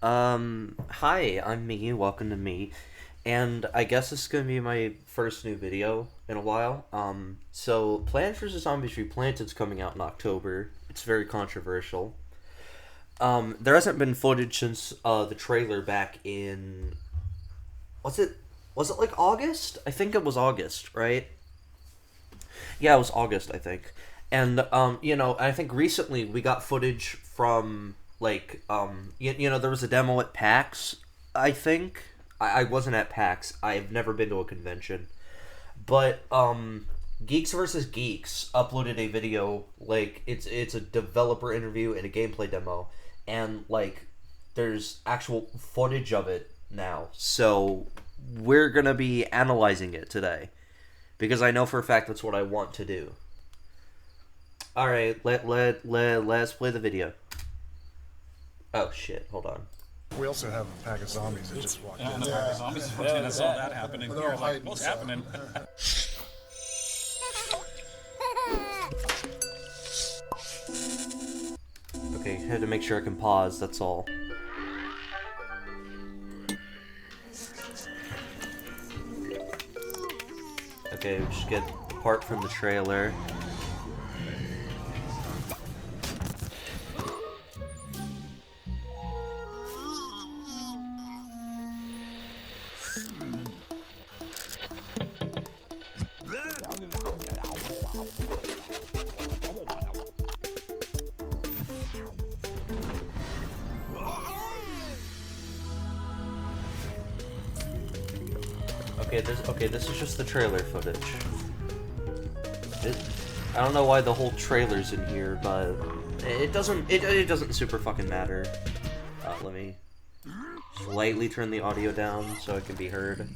Hi, I'm me, welcome to me, and I guess this is gonna be my first new video in a while. So Plants vs. Zombies Replanted's coming out in October. It's very controversial. There hasn't been footage since, the trailer back in... Was it... Was it like August? I think it was August, right? Yeah, it was August, I think. And I think recently we got footage from there was a demo at PAX. I think I wasn't at PAX. I've never been to a convention, but Geeks versus Geeks uploaded a video. Like it's a developer interview and a gameplay demo, and like there's actual footage of it now. So we're gonna be analyzing it today because I know for a fact that's what I want to do. All right, let's play the video. Oh shit! Hold on. We also have a pack of zombies that just walked in. And a pack of zombies walked in. I saw that happening. We were like, what's happening? Okay, had to make sure I can pause. That's all. Okay, we just get the part from the trailer. This is just the trailer footage. I don't know why the whole trailer's in here, but it doesn't super fucking matter. Let me slightly turn the audio down so it can be heard.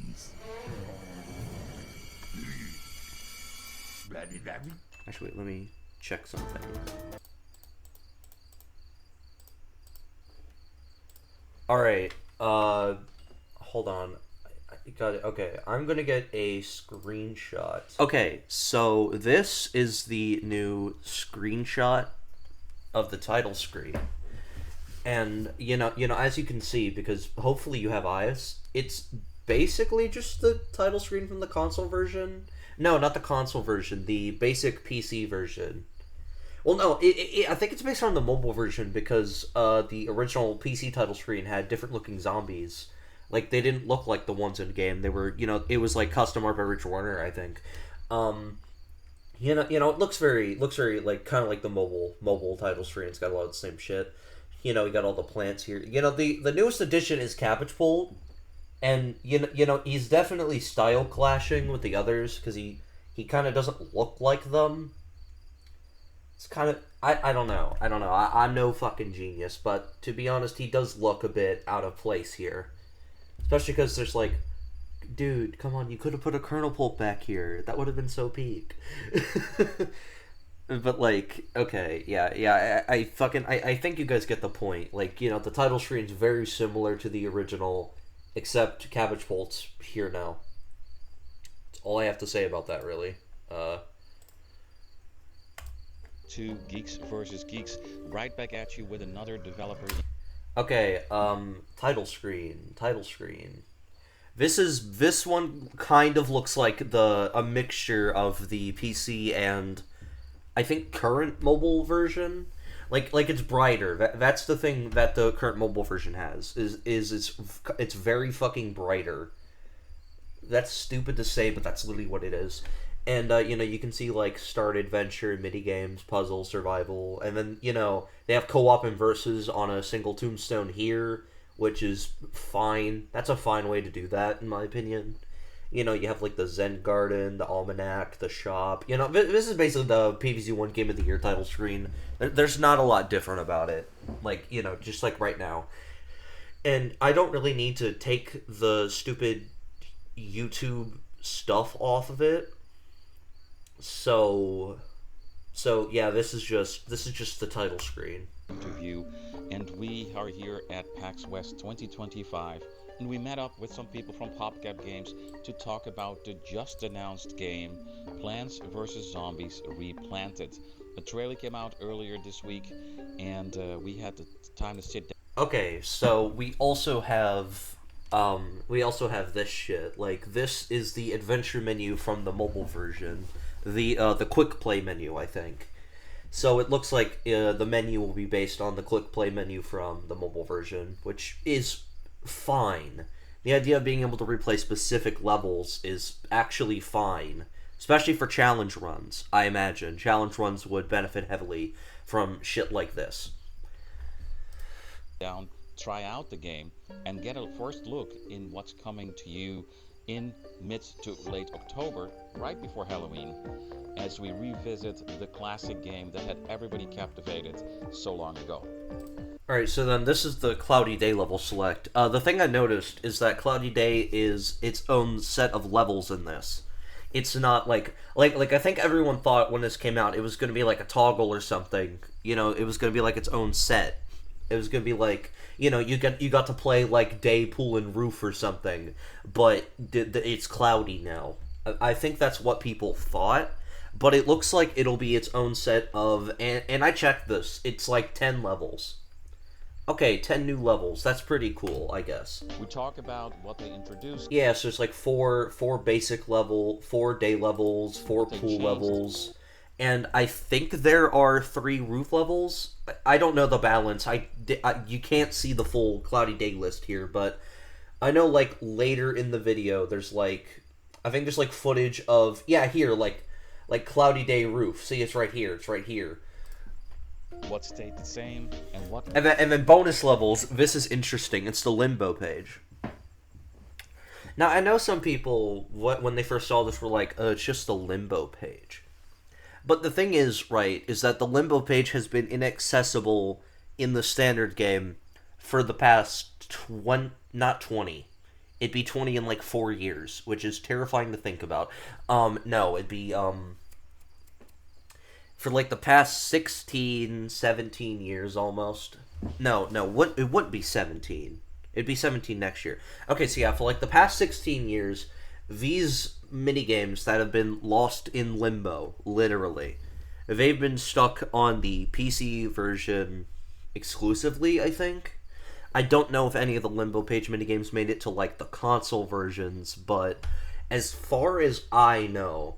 Actually, wait, let me check something. Alright, hold on. Got it. Okay, I'm gonna get a screenshot. Okay, so this is the new screenshot of the title screen. And, as you can see, because hopefully you have eyes, it's basically just the title screen from the console version. No, not the console version, the basic PC version. Well, no, I think it's based on the mobile version because the original PC title screen had different looking zombies. Like, they didn't look like the ones in the game. They were, it was like custom art by Rich Warner, I think. It looks very, like, kind of like the mobile title screen. It's got a lot of the same shit. We got all the plants here. The newest addition is Cabbage Pole, and, he's definitely style clashing with the others, because he kind of doesn't look like them. It's kind of, I don't know. I'm no fucking genius, but to be honest, he does look a bit out of place here. Especially because there's like, dude, come on, you could have put a kernel pulp back here. That would have been so peak. But like, okay, yeah, I think you guys get the point. Like, the title screen's very similar to the original, except Cabbage Pulp's here now. That's all I have to say about that, really. To Geeks versus Geeks, right back at you with another developer. Okay, title screen. This one kind of looks like a mixture of the PC and I think current mobile version. Like it's brighter. That's the thing that the current mobile version has it's very fucking brighter. That's stupid to say, but that's literally what it is. And, you can see, like, start adventure, mini-games, puzzle, survival, and then, they have co-op and versus on a single tombstone here, which is fine. That's a fine way to do that, in my opinion. You have, like, the Zen Garden, the Almanac, the shop. This is basically the PVZ1 Game of the Year title screen. There's not a lot different about it. Like, just like right now. And I don't really need to take the stupid YouTube stuff off of it. So yeah, this is just the title screen. Interview, and we are here at PAX West 2025, and we met up with some people from PopCap Games to talk about the just announced game, Plants vs. Zombies Replanted. The trailer came out earlier this week, and we had the time to sit down. Okay, so we also have this shit. Like, this is the adventure menu from the mobile version, the quick play menu, I think. So it looks like the menu will be based on the quick play menu from the mobile version, which is fine. The idea of being able to replay specific levels is actually fine, especially for challenge runs. I imagine challenge runs would benefit heavily from shit like this. Down, try out the game, and get a first look in what's coming to you in mid to late October, right before Halloween, as we revisit the classic game that had everybody captivated so long ago. Alright, so then this is the Cloudy Day level select. The thing I noticed is that Cloudy Day is its own set of levels in this. It's not like I think everyone thought when this came out it was going to be like a toggle or something. You know, it was going to be like its own set. It was going to be like, you know, you got to play like day, pool, and roof or something, but it's cloudy now. I think that's what people thought, but it looks like it'll be its own set of, and I checked this, it's like 10 levels. Okay, 10 new levels. That's pretty cool, I guess. We talk about what they introduced. Yeah, so it's like four basic level, 4 day levels, 4 pool changed. levels, and I think there are 3 roof levels. I don't know the balance. You can't see the full Cloudy Day list here, but I know like later in the video there's like, I think there's like footage of, yeah, here, like Cloudy Day roof. See, it's right here. It's right here. What stayed the same, and what... And then bonus levels, this is interesting, it's the Limbo page. Now, I know some people, when they first saw this, were like, it's just the Limbo page. But the thing is, right, is that the Limbo page has been inaccessible in the standard game for the past not 20. It'd be 20 in like 4 years, which is terrifying to think about. No, it'd be, for like the past 16, 17 years almost. No, it wouldn't be 17. It'd be 17 next year. Okay, so yeah, for like the past 16 years, these minigames that have been lost in limbo, literally, they've been stuck on the PC version exclusively, I think. I don't know if any of the Limbo page minigames made it to like the console versions, but as far as I know,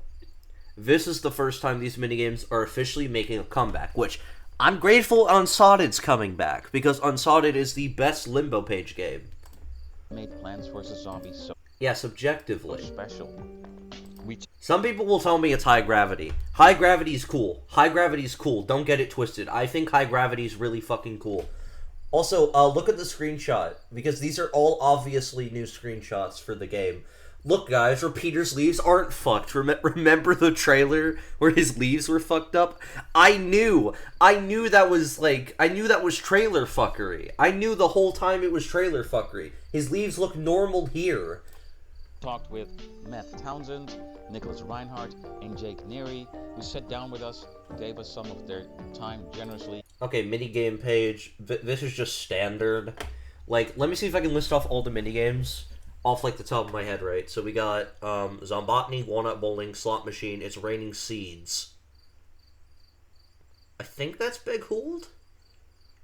this is the first time these minigames are officially making a comeback, which I'm grateful Unsodded's coming back, because Unsodded is the best Limbo page game. Made Plants vs. Zombies so Yes, objectively. special. Some people will tell me it's High Gravity. High Gravity is cool. High Gravity is cool. Don't get it twisted. I think High Gravity is really fucking cool. Also, look at the screenshot, because these are all obviously new screenshots for the game. Look, guys, Repeater's leaves aren't fucked. Remember the trailer where his leaves were fucked up? I knew that was, like, I knew that was trailer fuckery. I knew the whole time it was trailer fuckery. His leaves look normal here. Talked with Matt Townsend, Nicholas Reinhardt, and Jake Neary, who sat down with us, gave us some of their time generously. Okay, minigame page. This is just standard. Like, let me see if I can list off all the minigames off, like, the top of my head, right? So we got, Zombotany, Walnut Bowling, Slot Machine, It's Raining Seeds. I think that's Big Hold?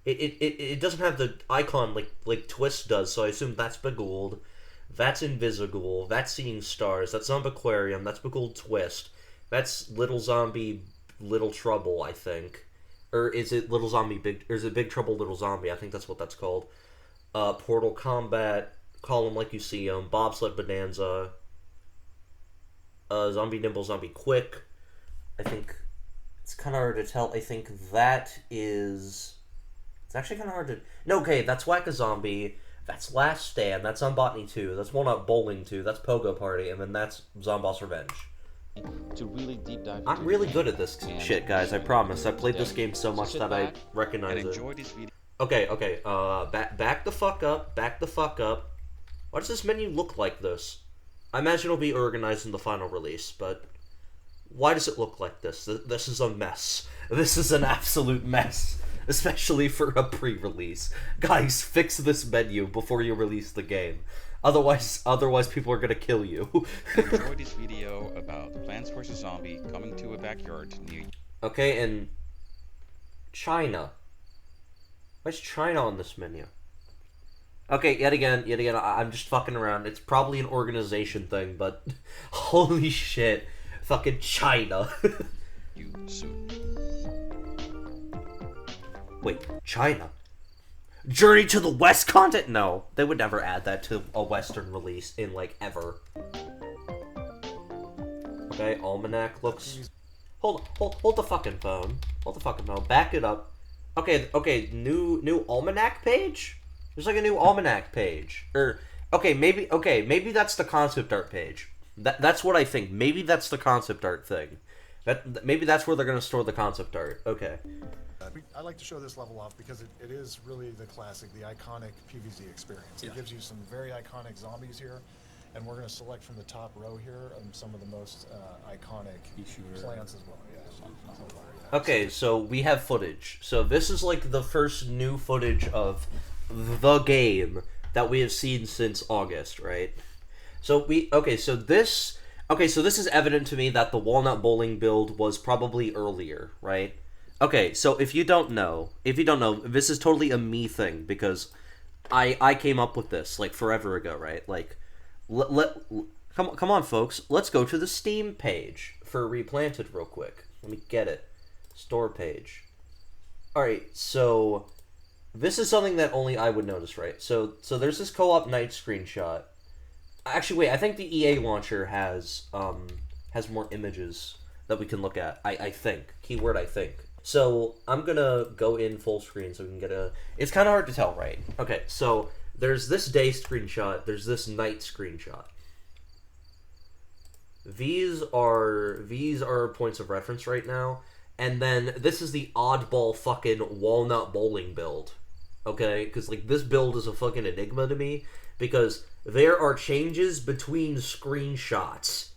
It doesn't have the icon like Twist does, so I assume that's Big Hold. That's Invisigool. That's Seeing Stars. That's Zombaquarium. That's Big Hold Twist. That's Little Zombie, Little Trouble, I think. Or is it Little Zombie Big... Or is it Big Trouble, Little Zombie? I think that's what that's called. Portal Combat, Call 'em Like You See 'em, Bobsled Bonanza, Zombie Nimble, Zombie Quick. I think it's kind of hard to tell. I think that is... It's actually kind of hard to... No, okay, that's Whack-A-Zombie. That's Last Stand. That's Zombotany 2. That's Walnut Bowling 2. That's Pogo Party. And then that's Zomboss Revenge. To really deep dive I'm really good at this shit, guys. I promise. I played this game so much that I recognize it. Enjoy this video. Okay. Back the fuck up. Back the fuck up. Why does this menu look like this? I imagine it'll be organized in the final release, but why does it look like this? This is a mess. This is an absolute mess. Especially for a pre-release. Guys, fix this menu before you release the game. Otherwise people are gonna kill you. Enjoy this video about Plants vs. Zombie coming to a backyard near you. Okay, and China. Why's China on this menu? Okay, yet again, I'm just fucking around. It's probably an organization thing, but holy shit, fucking China. You soon. Wait, China? Journey to the West content? No, they would never add that to a Western release in, like, ever. Okay, Almanac looks... Hold the fucking phone. Hold the fucking phone. Back it up. Okay, new Almanac page? There's like a new Almanac page. Okay, maybe that's the concept art page. That's what I think. Maybe that's the concept art thing. Maybe that's where they're gonna store the concept art. Okay. I like to show this level off because it is really the classic, the iconic PvZ experience. It gives you some very iconic zombies here, and we're going to select from the top row here some of the most iconic plants as well. Yeah. Okay, so we have footage. So this is like the first new footage of the game that we have seen since August, right? So this is evident to me that the Walnut Bowling build was probably earlier, right? Okay, so if you don't know, this is totally a me thing because I came up with this like forever ago, right? Like, come on, folks, let's go to the Steam page for Replanted real quick. Let me get it. Store page. All right, so this is something that only I would notice, right? So there's this co-op night screenshot. Actually, wait, I think the EA launcher has more images that we can look at. I think. Keyword I think. So I'm gonna go in full screen so we can get a... It's kind of hard to tell, right? Okay, so there's this day screenshot, there's this night screenshot. These are points of reference right now, and then this is the oddball fucking Walnut Bowling build. Okay? Because, like, this build is a fucking enigma to me, because there are changes between screenshots.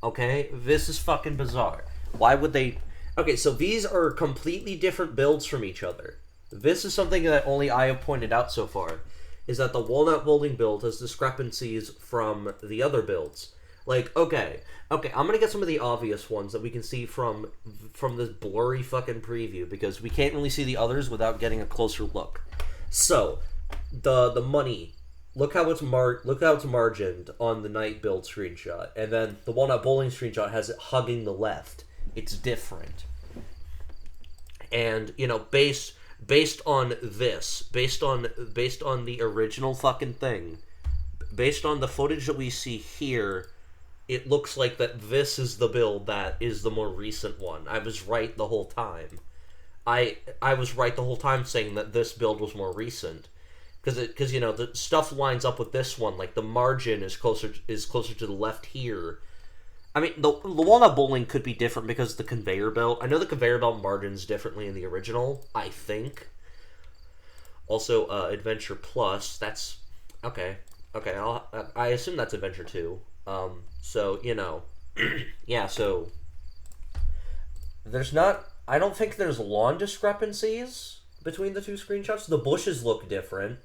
Okay? This is fucking bizarre. Why would they... Okay, so these are completely different builds from each other. This is something that only I have pointed out so far, is that the Walnut Bowling build has discrepancies from the other builds. Like, okay, I'm gonna get some of the obvious ones that we can see from this blurry fucking preview, because we can't really see the others without getting a closer look. So, the money, look how it's margined on the night build screenshot, and then the Walnut Bowling screenshot has it hugging the left. It's different. And, you know, based on this, based on the original fucking thing, based on the footage that we see here, it looks like that this is the build that is the more recent one. I was right the whole time. I was right the whole time saying that this build was more recent. Because you know, the stuff lines up with this one. Like, the margin is closer to the left here. I mean, the Walnut Bowling could be different because the conveyor belt... I know the conveyor belt margins differently in the original, I think. Also, Adventure Plus, that's... Okay, I assume that's Adventure 2. So, you know... yeah, so... There's not... I don't think there's lawn discrepancies between the two screenshots. The bushes look different.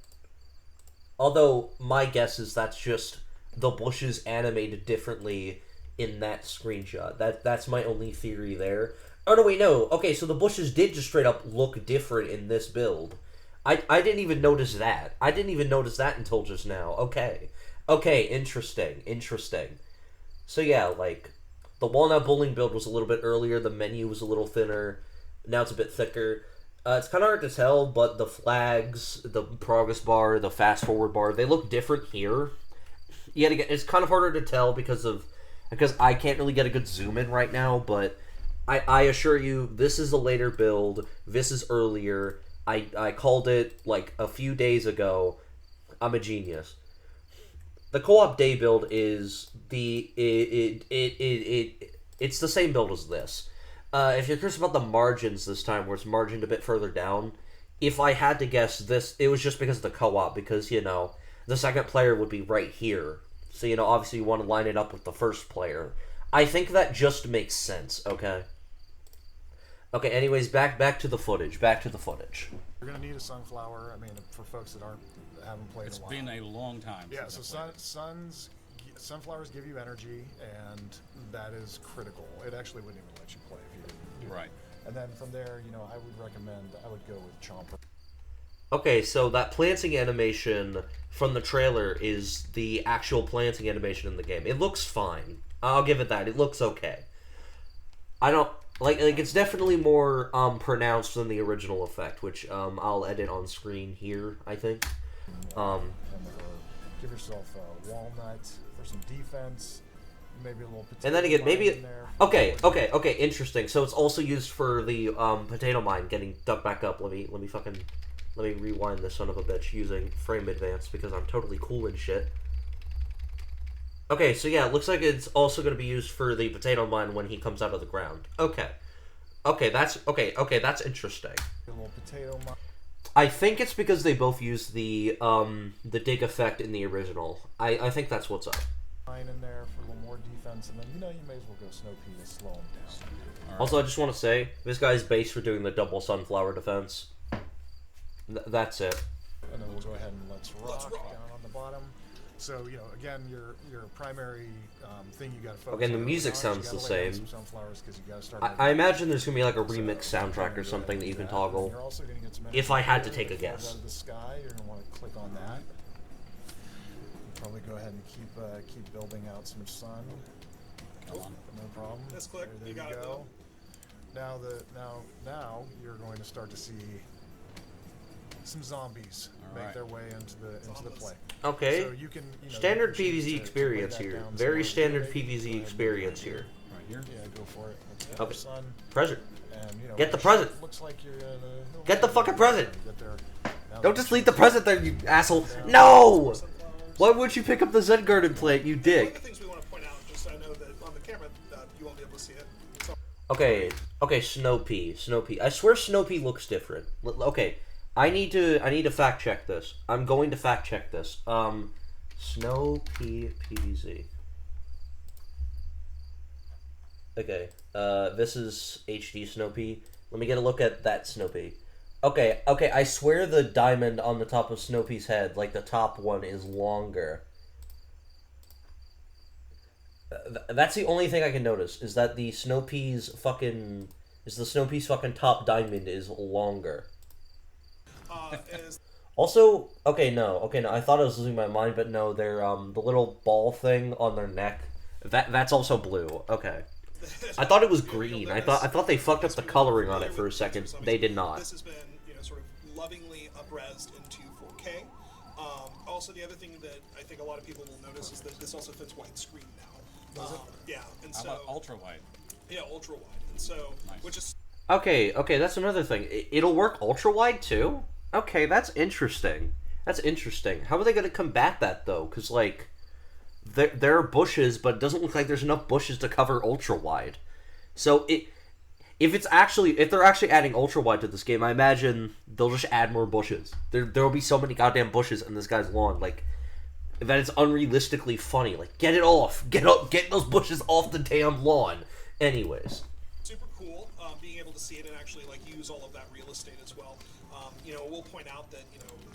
Although, my guess is that's just the bushes animated differently in that screenshot. That's my only theory there. Oh, no, wait, no. Okay, so the bushes did just straight up look different in this build. I didn't even notice that. I didn't even notice that until just now. Okay, interesting. So yeah, like, the Walnut Bowling build was a little bit earlier, the menu was a little thinner, now it's a bit thicker. It's kind of hard to tell, but the flags, the progress bar, the fast forward bar, they look different here. Yet again, it's kind of harder to tell because I can't really get a good zoom in right now, but I assure you, this is a later build, this is earlier. I called it like a few days ago. I'm a genius. The co-op day build is it's the same build as this. If you're curious about the margins this time, where it's margined a bit further down, if I had to guess this, it was just because of the co-op, because, you know, the second player would be right here. So, you know, obviously you want to line it up with the first player. I think that just makes sense, okay? Okay, anyways, back to the footage. You're going to need a sunflower, I mean, for folks that haven't played in a while. It's been a long time. Yeah, so sunflowers give you energy, and that is critical. It actually wouldn't even let you play if you didn't do it. Right. And then from there, you know, I would go with Chomper. Okay, so that planting animation from the trailer is the actual planting animation in the game. It looks fine. I'll give it that. It looks okay. I don't like it's definitely more pronounced than the original effect, which I'll edit on screen here, I think. Give yourself a walnut for some defense. Maybe a little potato. And then again, maybe in there. okay, interesting. So it's also used for the potato mine getting dug back up. Let me rewind this son of a bitch using frame advance because I'm totally cool and shit. Okay, so yeah, it looks like it's also going to be used for the potato mine when he comes out of the ground. Okay, that's interesting. A little potato mine. I think it's because they both use the dig effect in the original. I think that's what's up. In there for a little more defense, and then you may as well go Snow Pea to slow him down. Right. Also, I just want to say this guy's base for doing the double sunflower defense. That's it. And then we'll go ahead and let's rock down on the bottom. So again, your primary thing you got to focus. Again, the music sounds the same. I imagine there's gonna be like a remix soundtrack or something that you can toggle. If I had to take a guess. The sky, you're gonna want to click on that. Probably go ahead and keep building out some sun. Come on. No problem. Let's click. There You got you it, go. Now you're going to start to see some zombies make their way into the play. Okay. So you can standard PvZ experience here. Very standard PvZ experience here. Right here. Yeah, go for it. Let's get Okay. sun. Present. And, Get the present. Looks like you're Get the fucking present. Get there. Don't just leave the present there, you asshole. No! Why would you pick up the Zen Garden plant, you One of dick? the things we want to point out, just so I know that on the camera you won't be able to see it. So, Okay, Snow Pea. I swear Snow Pea looks different. Okay, I need to fact check this. I'm going to fact check this. Snow Pea PVZ. Okay, this is HD Snow Pea. Let me get a look at that Snow Pea. Okay, I swear the diamond on the top of Snow Pea's head, like the top one, is longer. That's the only thing I can notice, is that the Snow Pea's fucking top diamond is longer. Also, okay, no, I thought I was losing my mind, but no, they're, the little ball thing on their neck, that's also blue, okay. I thought it was green. I thought they fucked up the coloring on it for a second. They did not. This has been, sort of lovingly up-resed into 4K. Also, the other thing that I think a lot of people will notice is that this also fits widescreen now. Yeah, and so how about ultra wide? Yeah, ultra wide, and so nice. Which is okay. That's another thing. It'll work ultra wide too. Okay, that's interesting. How are they gonna combat that though? Because like. There are bushes, but it doesn't look like there's enough bushes to cover ultra wide. So if they're actually adding ultra wide to this game, I imagine they'll just add more bushes. There'll be so many goddamn bushes in this guy's lawn, like that it's unrealistically funny. Like get it off, get those bushes off the damn lawn. Anyways, super cool being able to see it and actually like use all of that real estate as well. We'll point out that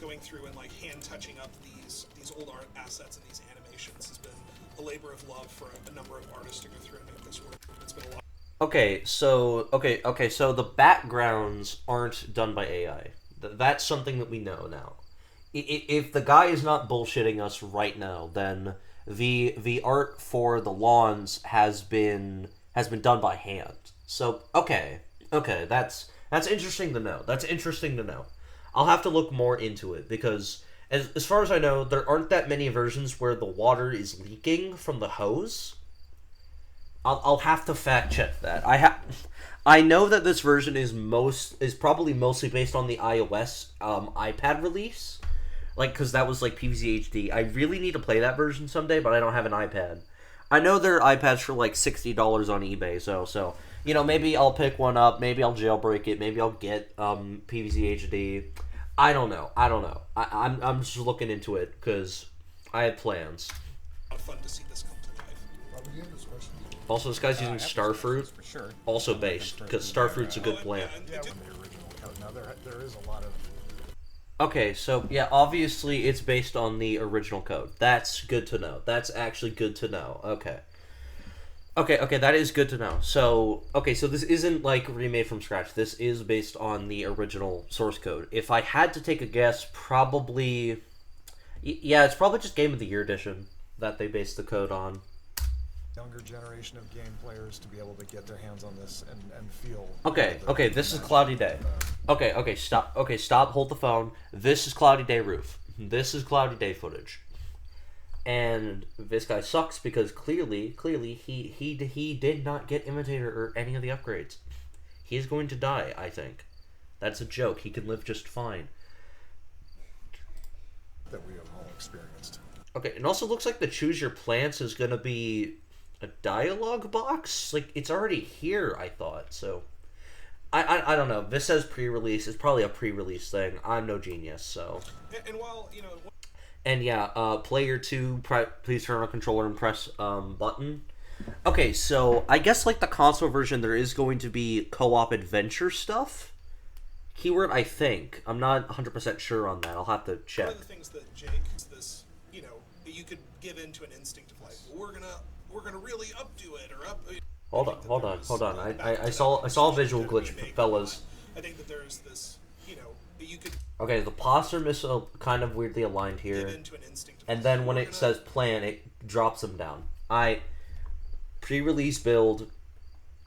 going through and like hand touching up these old art assets and these animations has been a labor of love for a number of artists to go through and make this work. It's been a lot. Okay, so the backgrounds aren't done by AI. That's something that we know now. If the guy is not bullshitting us right now, then the art for the lawns has been done by hand. So okay, that's interesting to know. I'll have to look more into it because as far as I know, there aren't that many versions where the water is leaking from the hose. I'll have to fact check that. I know that this version is probably mostly based on the iOS iPad release, like because that was like PvZ HD. I really need to play that version someday, but I don't have an iPad. I know there are iPads for like $60 on eBay, so maybe I'll pick one up, maybe I'll jailbreak it, maybe I'll get PvZ HD. I don't know. I'm just looking into it because I had plans. A lot of fun to see this come to life. Robert, you have this question? Also, this guy's using Starfruit, For sure. also based, because Starfruit's a good plant. Yeah, from the original code. Now there is a lot of. Okay, so yeah, obviously it's based on the original code. That's good to know. That's actually good to know. Okay. Okay, that is good to know. So, okay, so this isn't like remade from scratch. This is based on the original source code. If I had to take a guess, probably, yeah, it's probably just Game of the Year edition that they based the code on. Younger generation of game players to be able to get their hands on this and feel. Okay, this is Cloudy Day. Okay, stop. Okay, stop. Hold the phone. This is Cloudy Day roof. This is Cloudy Day footage. And this guy sucks because clearly he did not get Imitator or any of the upgrades. He is going to die, I think. That's a joke. He can live just fine. That we have all experienced. Okay, it also looks like the Choose Your Plants is going to be a dialogue box. Like, it's already here, I thought. So, I don't know. This says pre-release. It's probably a pre-release thing. I'm no genius, so. And while, you know... And yeah, player 2, please turn on controller and press button. Okay, so I guess like the console version, there is going to be co-op adventure stuff. Keyword, I think. I'm not 100% sure on that. I'll have to check. One of the things that Jake is this, you know, you could give into an instinct of like, well, we're gonna really updo it or up. Hold on. I saw a visual glitch, fellas. I think that there's this, you know, you could. Okay, the paws are kind of weirdly aligned here, and then when it says plan, it drops them down. Pre-release build,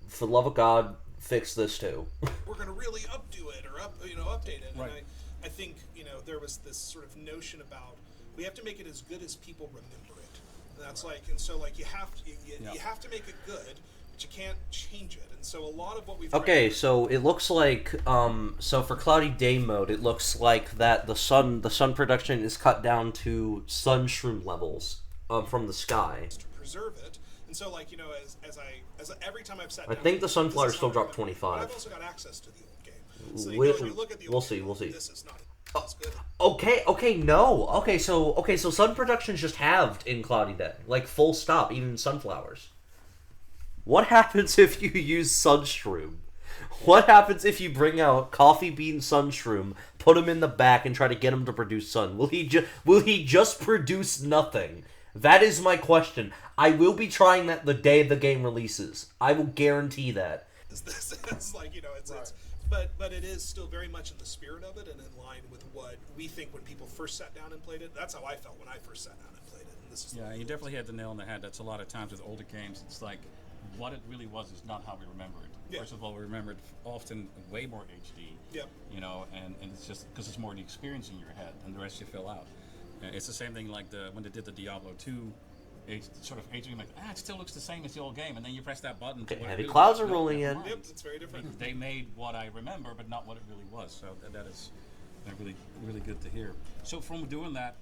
for the love of God, fix this too. We're gonna really updo it or update it. Right. And I think, you know, there was this sort of notion about we have to make it as good as people remember it. And that's like, and so like you have to make it good, but you can't change it. And so a lot of what we've Okay, so it looks like so for Cloudy Day mode, it looks like that the sun production is cut down to sunshroom levels from the sky. To preserve it. And so, like, you know, as every time I've sat I down, think the sunflowers still drop But 25. I've also got access to the old game. So you look at the We'll old see. game, We'll see. This is not as good. Okay, so sun production's just halved in Cloudy Day, like full stop, even sunflowers. What happens if you use Sunshroom? What happens if you bring out Coffee Bean Sunshroom, put him in the back, and try to get him to produce sun? Will he just produce nothing? That is my question. I will be trying that the day the game releases. I will guarantee that. It's like, you know, it's but it is still very much in the spirit of it and in line with what we think when people first sat down and played it. That's how I felt when I first sat down and played it. And this is Yeah, you definitely had the nail on the head. That's a lot of times with older games. It's like what it really was is not how we remember it. Yeah. First of all, we remember it often way more HD. Yep. You know, and it's just because it's more the experience in your head, and the rest you fill out. It's the same thing like when they did the Diablo 2. It's sort of aging like, it still looks the same as the old game, and then you press that button. Okay, what it heavy really clouds was. are rolling Never in. mind. Yep, it's very different. They made what I remember, but not what it really was. So that is really, really good to hear. So from doing that,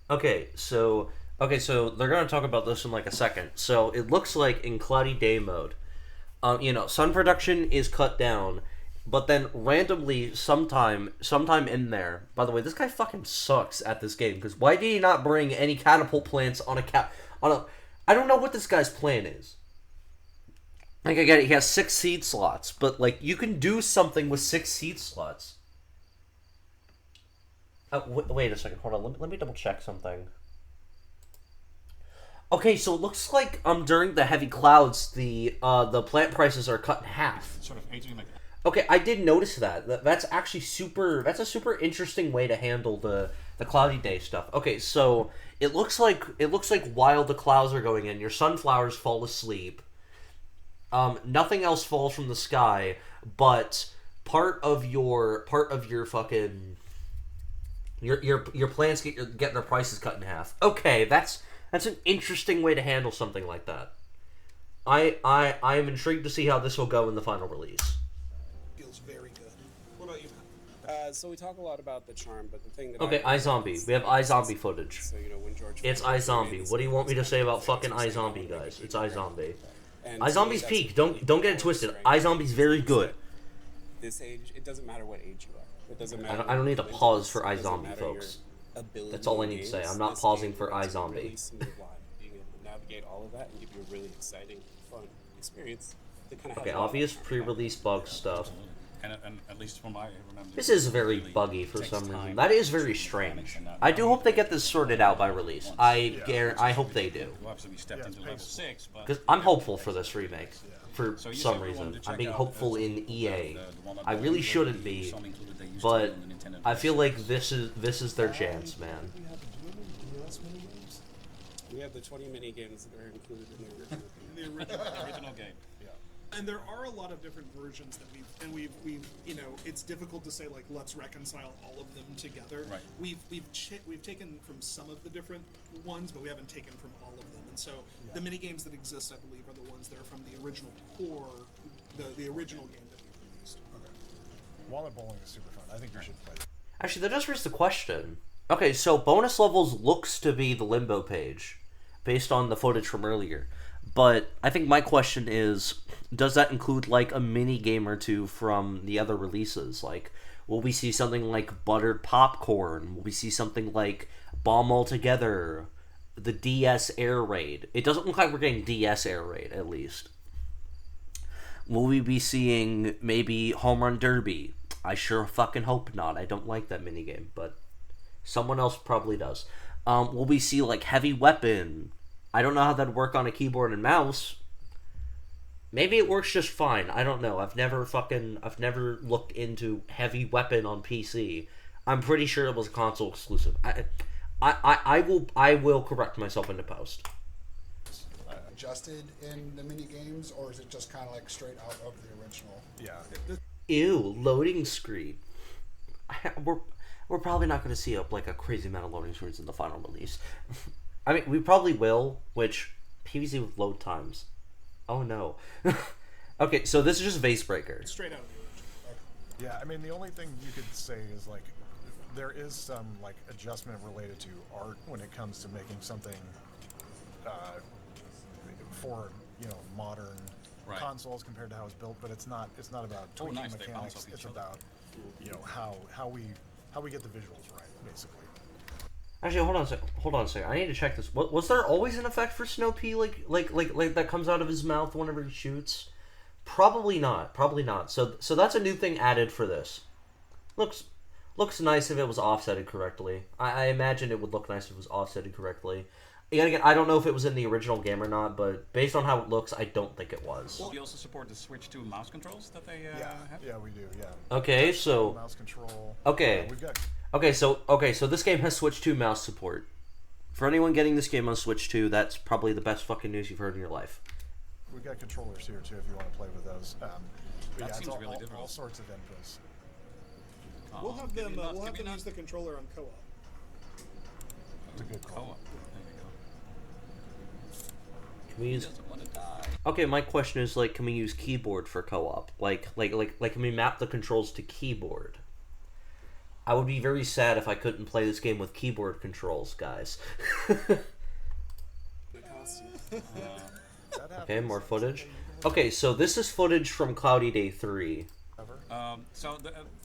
Okay, so they're gonna talk about this in like a second. So it looks like in Cloudy Day mode, you know, sun production is cut down, but then randomly sometime in there. By the way, this guy fucking sucks at this game because why did he not bring any catapult plants on a I don't know what this guy's plan is. Like I get it, he has 6 seed slots, but like you can do something with 6 seed slots. Wait a second, hold on. Let me double check something. Okay, so it looks like during the heavy clouds, the plant prices are cut in half. sort of aging like. Okay, I did notice that. That's actually That's a super interesting way to handle the Cloudy Day stuff. Okay, so it looks like while the clouds are going in, your sunflowers fall asleep. Nothing else falls from the sky, but part of your fucking your plants get their prices cut in half. Okay, that's an interesting way to handle something like that. I am intrigued to see how this will go in the final release. Feels very good. What about you, Matt? So we talk a lot about the charm, but the thing that Okay, iZombie. We have iZombie footage. So you know when George. It's iZombie. What do you want me to say about fucking iZombie, guys? It's iZombie. And iZombie's that's peak. a Don't get it twisted. iZombie's very good. This age, it doesn't matter what age you are. It doesn't matter. I don't need to your pause for mental iZombie, illness, it doesn't folks. matter your ability That's all I in need to say. games. I'm not This pausing game for provides a iZombie. Really smooth line, being able to navigate all of that and give you a really exciting, fun experience. To kind of Okay, obvious pre-release bug stuff. and at least from I remember. This is very really buggy for takes some time reason. That is to very mechanics strange. and not- I do hope they get this sorted out by release. I hope they do. Well, obviously, we stepped Yeah, into it's level painful. 6, but Because I'm hopeful for this remake. For So you some said we wanted reason. to I'm check being out, hopeful in the EA. one that I they really did, shouldn't the be. some included they used to But do on the Nintendo I feel like DS. this is their chance, man. Do we have DS minigames? We have the 20 mini games that are included in the original game. The original. Original game. And there are a lot of different versions that we've you know, it's difficult to say like let's reconcile all of them together. Right. We've taken from some of the different ones, but we haven't taken from all of them. And so the mini games that exist, I believe, are the ones that are from the original core, the original game that we released. Okay. Walnut bowling is super fun. I think you should play it. Actually, that just raised the question. Okay, so bonus levels looks to be the limbo page, based on the footage from earlier. But I think my question is, does that include like a mini game or two from the other releases? Like, will we see something like buttered popcorn? Will we see something like Bomb Altogether? The DS Air Raid? It doesn't look like we're getting DS Air Raid, at least. Will we be seeing maybe Home Run Derby? I sure fucking hope not. I don't like that minigame, but someone else probably does. Will we see like Heavy Weapon? I don't know how that'd work on a keyboard and mouse. Maybe it works just fine. I don't know. I've never looked into Heavy Weapon on PC. I'm pretty sure it was a console exclusive. I will correct myself in the post. Adjusted in the mini games, or is it just kind of like straight out of the original? Yeah. Ew, loading screen. We're probably not going to see a crazy amount of loading screens in the final release. I mean, we probably will, which PvZ with load times. Oh no. Okay, so this is just Vase Breaker. Straight out of the original. Yeah, I mean, the only thing you could say is, like, there is some, like, adjustment related to art when it comes to making something for, you know, modern Right. consoles compared to how it's built, but it's not about tweaking nice, they bounce mechanics. off each It's other. about, you know, how we get the visuals right, basically. Actually, hold on a second. I need to check this. Was there always an effect for Snow Pea like that comes out of his mouth whenever he shoots? Probably not. So that's a new thing added for this. Looks nice if it was offsetted correctly. I imagine it would look nice if it was offsetted correctly. Again, I don't know if it was in the original game or not, but based on how it looks, I don't think it was. Do you also support the Switch 2 mouse controls that they have? Yeah, we do. Yeah. Okay, so Mouse control. okay. We've got. Okay, so this game has Switch 2 mouse support. For anyone getting this game on Switch 2, that's probably the best fucking news you've heard in your life. We've got controllers here too if you want to play with those. But That yeah, seems it's really all difficult. sorts of inputs. We'll have them. Maybe not- We'll have maybe them not. use the controller on co-op. It's a good call. Co-op. There we go. Can we use? Doesn't want to die. Okay, my question is can we use keyboard for co-op? Like can we map the controls to keyboard? I would be very sad if I couldn't play this game with keyboard controls, guys. Okay, more footage. Okay, so this is footage from Cloudy Day 3. So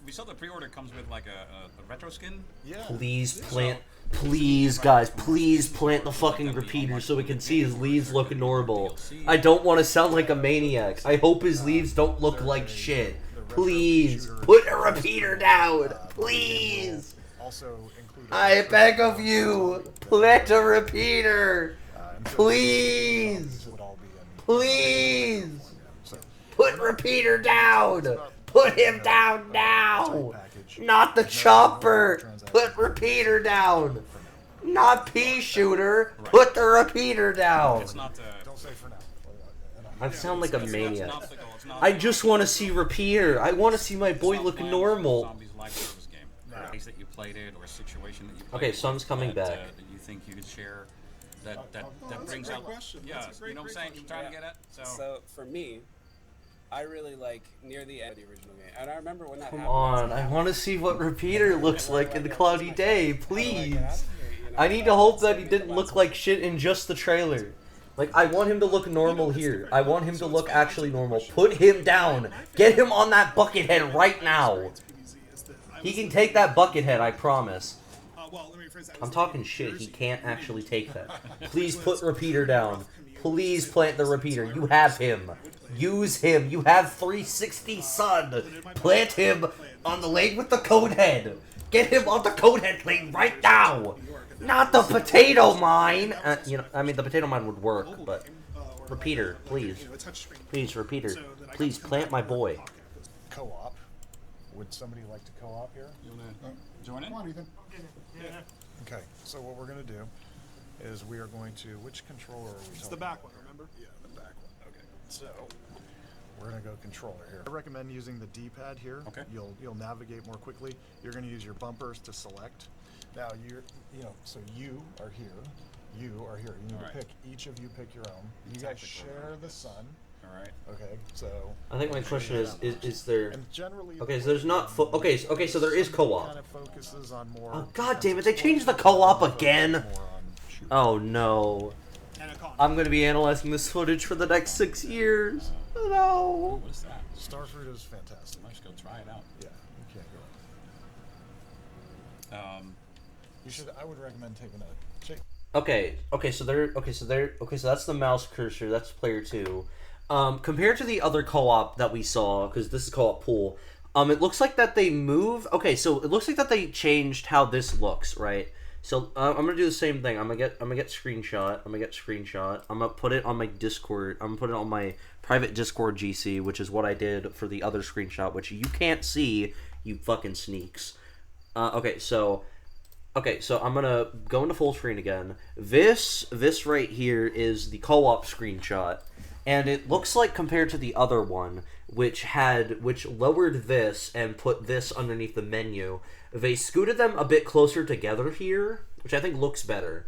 we saw the pre-order comes with like a retro skin. Yeah. Please, guys, please plant the fucking repeater so we can see his leaves look normal. I don't want to sound like a maniac. I hope his leaves don't look like shit. Please, put a repeater down. Please. Also include. I beg of you, plant a repeater. Please. Would all be in. Please. So, Put repeater down. Put him down now. Not the chopper. Put repeater down. Not pea shooter. Put the repeater down. It's not. don't say for now. I sound like a It's maniac. not the goal. It's not I just want to see repeater. I want to see my boy look Plants normal. Zombies live service game. Or a case that you played it, or a situation that you played. Okay, it Sun's coming that, back. That you think you could share. That that's brings a great out. question. Yeah, That's a great, you know what I'm great saying? I'm trying to get at. So for me, I really like near the end of the original game, and I remember when that Come happened. on, I want to see what repeater looks like in the Cloudy Day, please. I need to hope that he didn't look like shit in just the trailer. Like, I want him to look normal here. I want him to look actually normal. Put him down. Get him on that bucket head right now. He can take that bucket head, I promise. Well, let me rephrase that. I'm talking shit. He can't actually take that. Please put repeater down. Please plant the repeater. You have him. Use him. You have 360 Sun. Plant him on the lane with the code head. Get him on the code head lane right now. Not the potato mine. You know, I mean, the potato mine would work, but repeater, please. Please, repeater. Please plant my boy. Co-op. Would somebody like to co-op here? You wanna join in? Come on, Ethan. Okay, so what we're going to do is we are going to, which controller are we It's the talking back about? one, remember? Yeah, the back one. Okay, so we're going to go controller here. I recommend using the D-pad here. Okay. You'll navigate more quickly. You're going to use your bumpers to select. Now so you are here. You are here. You need Alright. to pick. Each of you pick your own. You guys Tactical. share the sun. All right. Okay, so. I think my question is there... And generally. Okay, so there's not... Okay, so there is co-op. Kind of focuses on more. Oh, God damn it, they changed the co-op again! More on shooting. Oh, no. And a con. I'm gonna be analyzing this footage for the next 6 years. Ooh, No. what is that? Starfruit is fantastic. Let's go try it out. Yeah, you can't go wrong. You should. I would recommend taking a check. So that's the mouse cursor. That's player 2. Compared to the other co-op that we saw, because this is co-op pool, it looks like that they move. Okay, so it looks like that they changed how this looks, right? So I'm gonna do the same thing. I'm gonna get screenshot. I'm gonna put it on my Discord. I'm gonna put it on my private Discord GC, which is what I did for the other screenshot, which you can't see, you fucking sneaks. Okay, so I'm gonna go into full screen again. This right here is the co-op screenshot, and it looks like compared to the other one, which lowered this and put this underneath the menu, they scooted them a bit closer together here, which I think looks better.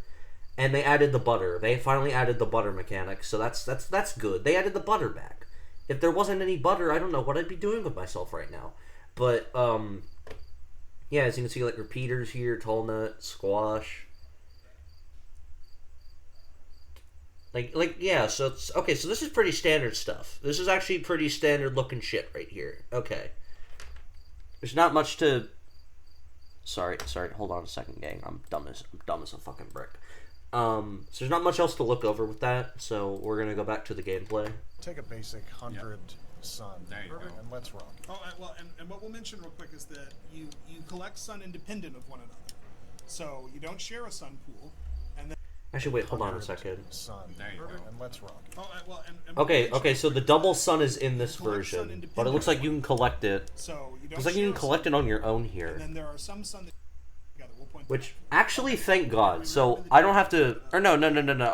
And they added the butter. They finally added the butter mechanic, so that's good. They added the butter back. If there wasn't any butter, I don't know what I'd be doing with myself right now. But yeah, as you can see, like repeaters here, tall nut, squash. Like yeah, so it's okay, so this is pretty standard stuff. This is actually pretty standard looking shit right here. Okay. There's not much to Sorry, hold on a second, gang. I'm dumb as a fucking brick. So there's not much else to look over with that, so we're gonna go back to the gameplay. Take a basic 100 sun. There you go. And let's rock. Oh, well, and what we'll mention real quick is that you collect sun independent of one another. So you don't share a sun pool, and then... Actually, wait, hold on a second. Sun. There you go. And let's rock. Oh, well, and Okay, so the double sun is in this Collect sun version, but it looks like you can collect it. So you don't Looks like you share can a collect sun it on your own pool, here. And then there are some sun that together. We'll point Which, actually, thank God. So, I don't have to... Or no.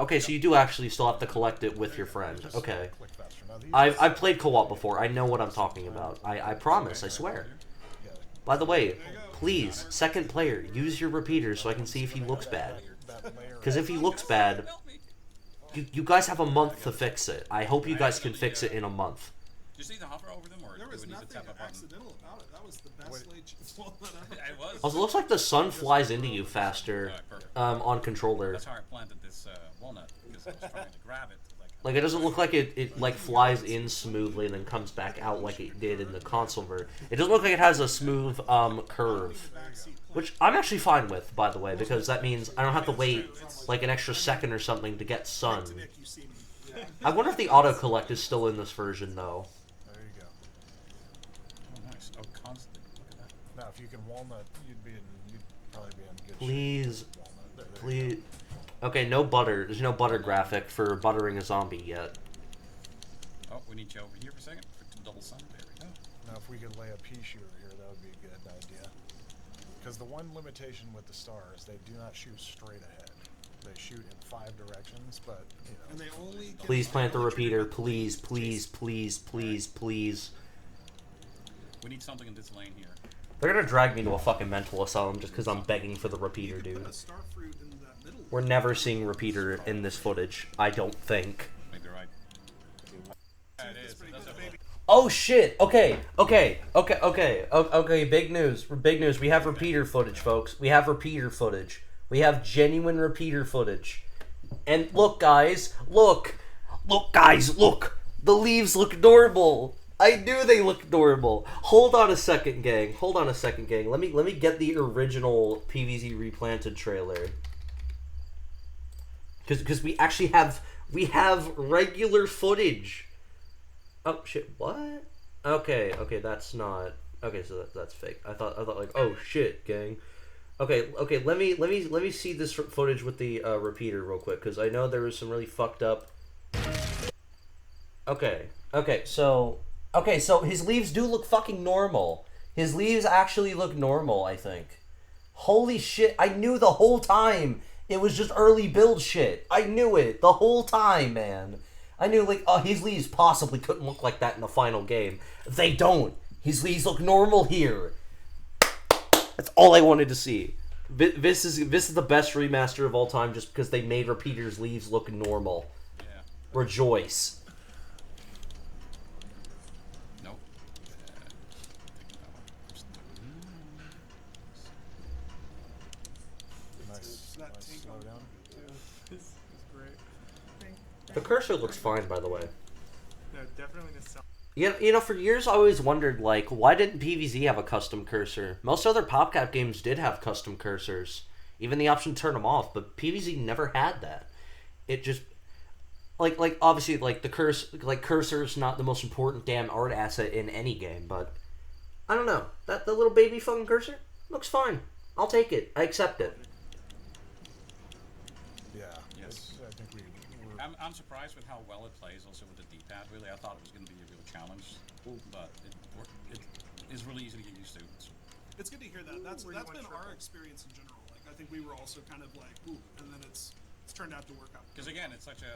Okay, so you do actually still have to collect it with your friend. Okay. Click faster. Now these I've played co-op before. I know what I'm talking about. I promise, I swear. By the way, please, second player, use your repeater so I can see if he looks bad. that layer. Because if he looks bad, you guys have a month to fix it. I hope you guys can fix it in a month. Did you see the hover over them, or There do was we need to nothing tap a button? accidental about it. That was the best way to pull that up. It was. Also, it looks like the sun flies into you faster Alright, perfect. on controller. That's how I planted this walnut, because I was trying to grab it. Like, it doesn't look like it like flies in smoothly and then comes back out like it did in the console version. It doesn't look like it has a smooth curve, which I'm actually fine with, by the way, because that means I don't have to wait like an extra second or something to get sun. Nick, you see me. I wonder if the auto collect is still in this version though. There you go. Oh, nice. Oh, constant. Look at that. Now, if you can walnut, you'd probably be in good Please, shape. Walnut. There you please. Okay, no butter. There's no butter graphic for buttering a zombie yet. Oh, we need you over here for a second for double sun. There we go. go. Now, if we could lay a pea shooter here, that would be a good idea. Because the one limitation with the stars, they do not shoot straight ahead. They shoot in 5 directions, but you know. And they only can Please plant the repeater. Please, please, please, please, please. We need something in this lane here. They're gonna drag me to a fucking mental asylum just because I'm begging for the repeater, dude. put a starfruit in that middle. We're never seeing repeater in this footage. I don't think. Maybe right. Yeah, it is. That's a baby. Oh shit! Okay. Big news. Big news. We have repeater footage, folks. We have repeater footage. We have genuine repeater footage. And look, guys. Look. Look, guys. Look. The leaves look normal. I knew they looked normal. Hold on a second, gang. Hold on a second, gang. Let me get the original PvZ Replanted trailer. Because we actually have We have regular footage. Oh shit! What? Okay, that's not. Okay, so that's fake. I thought like, oh shit, gang. Okay, let me see this footage with the repeater real quick, because I know there was some really fucked up. Okay, so his leaves do look fucking normal. His leaves actually look normal, I think. Holy shit, I knew the whole time it was just early build shit. I knew it the whole time, man. I knew, like, his leaves possibly couldn't look like that in the final game. They don't. His leaves look normal here. That's all I wanted to see. This is the best remaster of all time, just because they made Repeater's leaves look normal. Yeah. Rejoice. Nope. Nice slowdown. This is great. The cursor looks fine, by the way. No, definitely nostalgia. You know, for years I always wondered, like, why didn't PvZ have a custom cursor? Most other PopCap games did have custom cursors. Even the option to turn them off, but PvZ never had that. It just... Like obviously, like, cursor's not the most important damn art asset in any game, but... I don't know. The little baby fucking cursor looks fine. I'll take it. I accept it. Yeah. Yes. I think we're I'm surprised with how well it plays also with the D-pad, really. I thought it was going to be a real challenge, but it is really easy to get used to. It's good to hear that. That's Were you been one our triple? experience in general. Like, I think we were also kind of like, ooh, and then it's turned out to work out. Because again, it's such a,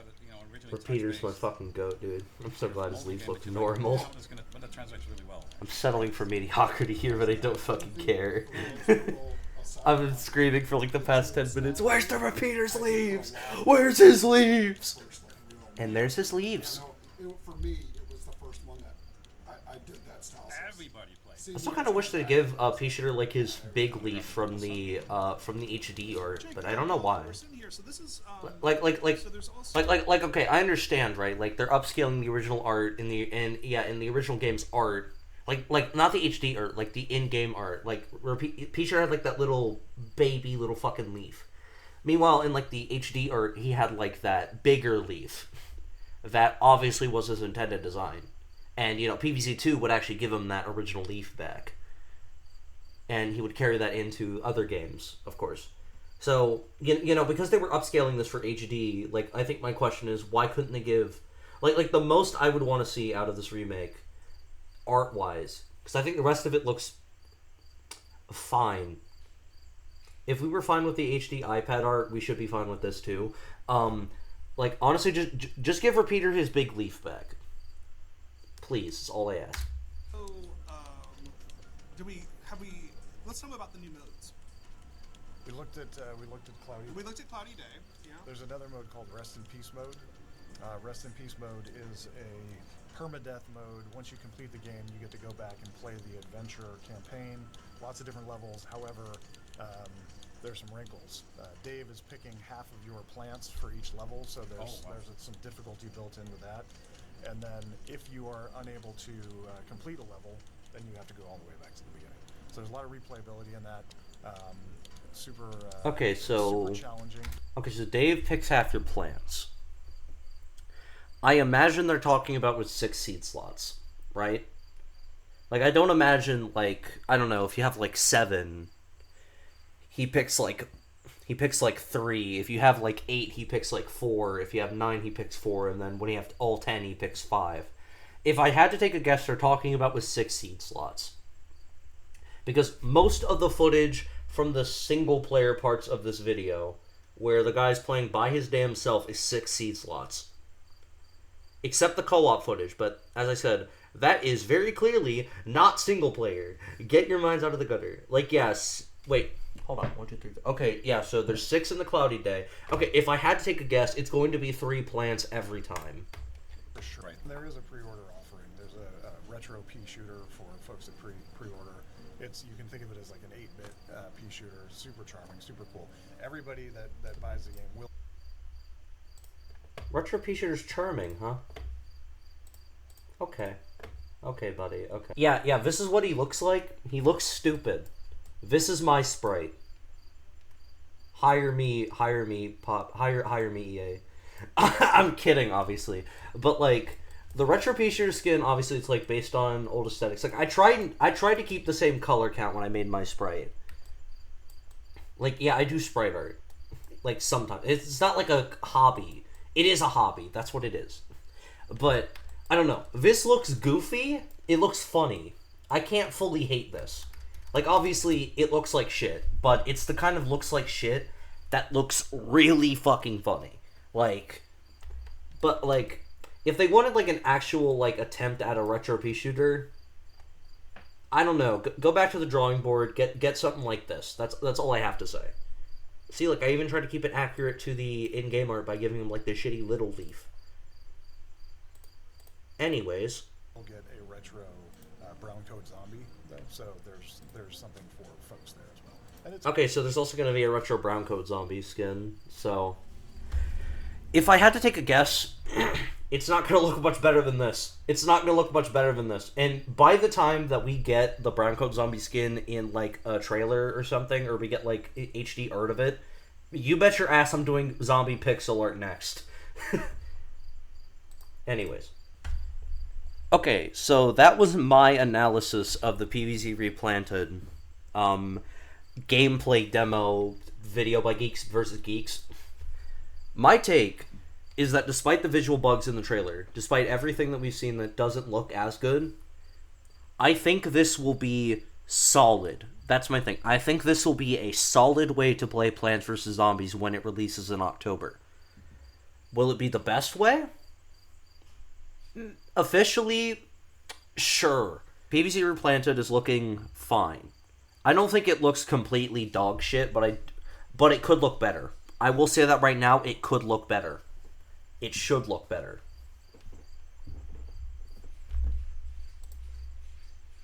originally Repeater's my touch-based fucking goat, dude. I'm so glad his mobile leaves game look that you're like, normal. but that translates really well. I'm settling for mediocrity here, but I don't fucking care. I've I've been screaming for like the past 10 minutes, where's the Repeater's leaves? Where's his leaves? And there's his leaves. For me, it was the first one that I did that style. Everybody plays. I still kind of wish they'd give P-Shooter like his big leaf from the HD art, but I don't know why. We're sitting here, so this is Like so there's also okay, I understand, right? Like they're upscaling the original art in the original game's art. Like not the HD art, like the in-game art. Like P-Shooter had like that little baby little fucking leaf. Meanwhile, in like the HD art, he had like that bigger leaf. That obviously was his intended design. And, PVZ2 would actually give him that original leaf back. And he would carry that into other games, of course. So, because they were upscaling this for HD, like, I think my question is, why couldn't they give... Like the most I would want to see out of this remake, art-wise, because I think the rest of it looks fine. If we were fine with the HD iPad art, we should be fine with this, too. Like, honestly, just give Repeater his big leaf back. Please, is all I ask. so, let's talk about the new modes. we looked at Cloudy. We looked at Cloudy Day. Yeah. There's another mode called Rest in Peace mode. Rest in Peace mode is a permadeath mode. Once you complete the game, you get to go back and play the adventure campaign. Lots of different levels. However, there's some wrinkles. Dave is picking half of your plants for each level, so there's some difficulty built in with that. And then if you are unable to complete a level, then you have to go all the way back to the beginning. So there's a lot of replayability in that. Super challenging. Okay, so Dave picks half your plants. I imagine they're talking about with 6 seed slots, right? Like, I don't imagine, like, I don't know, if you have, like, 7, he picks, like, 3. If you have, like, 8, he picks, like, 4. If you have 9, he picks 4. And then when you have all 10, he picks 5. If I had to take a guess, they're talking about with 6 seed slots. Because most of the footage from the single-player parts of this video, where the guy's playing by his damn self, is 6 seed slots. Except the co-op footage, but as I said, that is very clearly not single-player. Get your minds out of the gutter. Like, yes, wait, hold on, 1, 2, 3. Okay, yeah, so there's 6 in the Cloudy Day. Okay, if I had to take a guess, it's going to be 3 plants every time. For sure. Right. There is a pre-order offering. There's a retro pea shooter for folks that pre-order. You can think of it as like an 8-bit pea shooter. Super charming, super cool. Everybody that buys the game will. Retro pea shooter's charming, huh? Okay. Okay, buddy. Okay. Yeah. This is what he looks like. He looks stupid. This is my sprite. Hire me, Pop. Hire me, EA. I'm kidding, obviously, but like the retro pea shooter skin, obviously it's like based on old aesthetics. Like I tried to keep the same color count when I made my sprite. Like, yeah, I do sprite art. Like, sometimes. It's not like a hobby. It is a hobby. That's what it is. But, I don't know. This looks goofy. It looks funny. I can't fully hate this. Like, obviously, it looks like shit. But it's the kind of looks like shit that looks really fucking funny. Like, but, like, if they wanted, like, an actual, like, attempt at a retro pea shooter, I don't know. Go back to the drawing board. Get something like this. That's all I have to say. See, like, I even tried to keep it accurate to the in-game art by giving him, like, the shitty little leaf. Anyways. We'll get a retro brown coat zombie, though, so there's something for folks there as well. And it's Okay, so there's also going to be a retro brown coat zombie skin, so... If I had to take a guess, it's not going to look much better than this. It's not going to look much better than this. And by the time that we get the brown coat zombie skin in, like, a trailer or something, or we get, like, HD art of it, you bet your ass I'm doing zombie pixel art next. Anyways. Okay, so that was my analysis of the PvZ Replanted gameplay demo video by Geeks versus Geeks. My take is that despite the visual bugs in the trailer, despite everything that we've seen that doesn't look as good, I think this will be solid. That's my thing. I think this will be a solid way to play Plants vs. Zombies when it releases in October. Will it be the best way? Officially, sure. PvZ Replanted is looking fine. I don't think it looks completely dog shit, but it could look better. I will say that right now, it could look better. It should look better.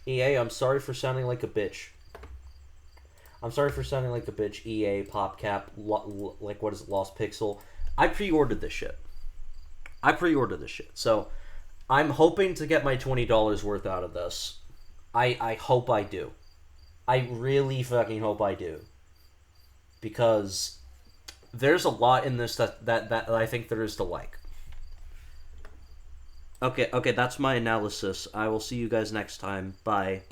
EA, I'm sorry for sounding like a bitch. I'm sorry for sounding like a bitch. EA, PopCap, like what is it, Lost Pixel. I pre-ordered this shit. So, I'm hoping to get my $20 worth out of this. I hope I do. I really fucking hope I do. Because there's a lot in this that I think there is to like. Okay, that's my analysis. I will see you guys next time. Bye.